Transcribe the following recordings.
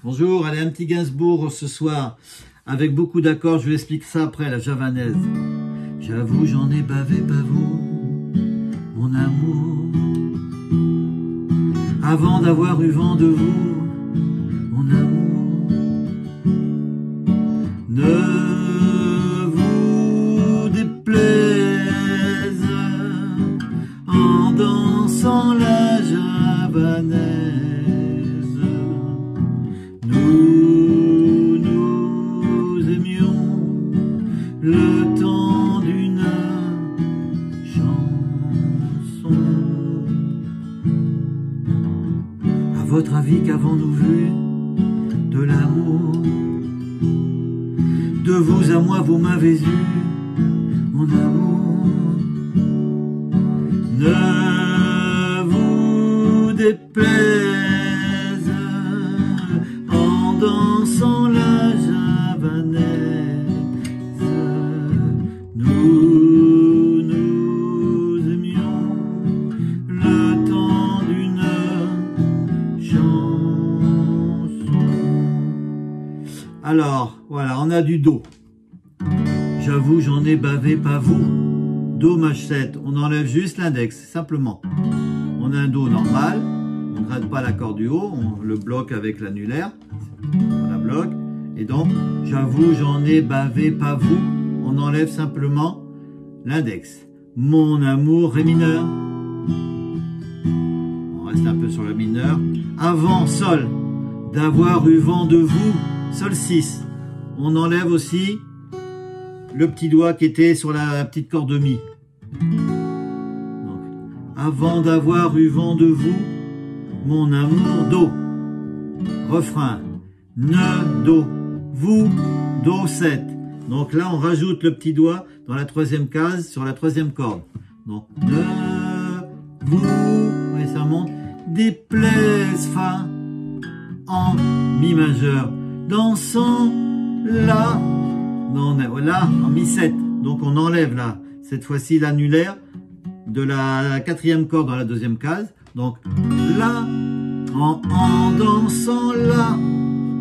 Bonjour, allez, un petit Gainsbourg ce soir, avec beaucoup d'accords, je vous explique ça après, la javanaise. J'avoue, j'en ai bavé, pas vous, mon amour, avant d'avoir eu vent de vous, mon amour. Ne vous déplaise en dansant la javanaise. Nous nous aimions le temps d'une chanson. À votre avis, qu'avons-nous vu de l'amour? De vous à moi, vous m'avez eu, mon amour. Ne vous déplaise en dansant la javanaise. Nous nous aimions le temps d'une chanson. Alors, voilà, on a du Do. J'avoue, j'en ai bavé, pas vous. Do maj 7, on enlève juste l'index, simplement. On a un Do normal, on ne gratte pas l'accord du haut, on le bloque avec l'annulaire. On la bloque. Et donc, j'avoue, j'en ai bavé, pas vous. On enlève simplement l'index. Mon amour, Ré mineur. On reste un peu sur le mineur. Avant, Sol. D'avoir eu vent de vous, Sol 6. On enlève aussi le petit doigt qui était sur la petite corde de Mi. Donc, avant d'avoir eu vent de vous, mon amour, Do. Refrain. Ne, Do. Vous, Do 7. Donc là, on rajoute le petit doigt dans la troisième case sur la troisième corde. Donc, ne, vous, et ça monte, déplaise, Fa, en Mi majeur, dansant, La, non, là, en Mi 7. Donc on enlève là, cette fois-ci l'annulaire de la quatrième corde dans la deuxième case. Donc La, en dansant La.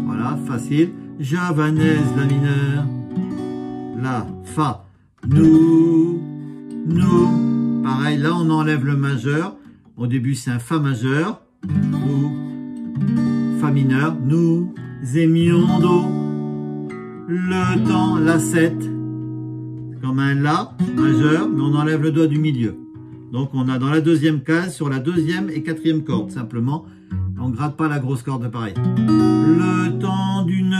Voilà, facile. Javanaise, La mineur. La, Fa. Nous. Pareil, là on enlève le majeur. Au début c'est un Fa majeur. Nous. Fa mineur. Nous aimions Do. Le temps, La 7. Comme un La majeur, mais on enlève le doigt du milieu. Donc on a dans la deuxième case, sur la deuxième et quatrième corde, simplement. On ne gratte pas la grosse corde, pareil. Le temps d'une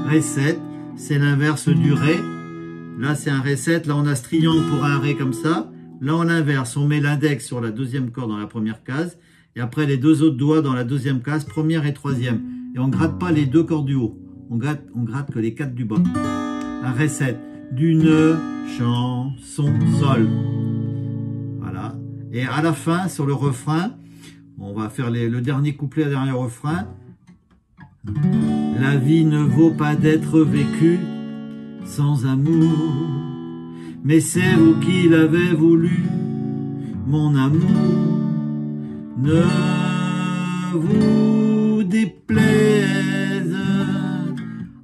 Ré 7, c'est l'inverse du Ré. Là c'est un Ré 7, là on a ce triangle pour un Ré comme ça. Là on l'inverse, on met l'index sur la deuxième corde dans la première case. Et après les deux autres doigts dans la deuxième case, première et troisième. Et on ne gratte pas les deux cordes du haut. On gratte que les 4 du bas. Un Ré 7 d'une chanson, Sol. Voilà. Et à la fin, sur le refrain, on va faire le dernier couplet, le dernier refrain. La vie ne vaut pas d'être vécue sans amour, mais c'est vous qui l'avez voulu, mon amour. Ne vous déplaise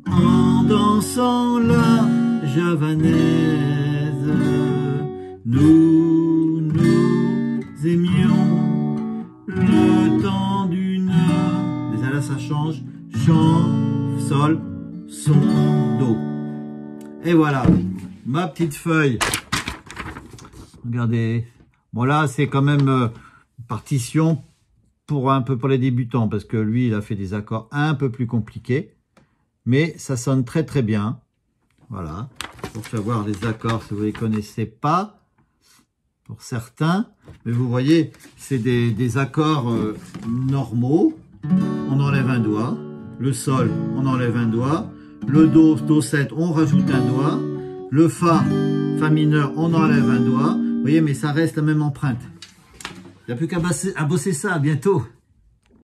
en dansant la javanaise. Nous aimions le temps d'une... Mais là ça change. Chant, Sol, Son, Do. Et voilà, ma petite feuille. Regardez. Bon là c'est quand même partition pour un peu pour les débutants, parce que lui il a fait des accords un peu plus compliqués. Mais ça sonne très très bien. Voilà. Pour savoir les accords, si vous ne les connaissez pas, pour certains. Mais vous voyez, c'est des accords normaux. On enlève un doigt. Le Sol, on enlève un doigt. Le Do, Do 7, on rajoute un doigt. Le Fa, Fa mineur, on enlève un doigt. Vous voyez, mais ça reste la même empreinte. Il n'y a plus qu'à bosser ça. À bientôt.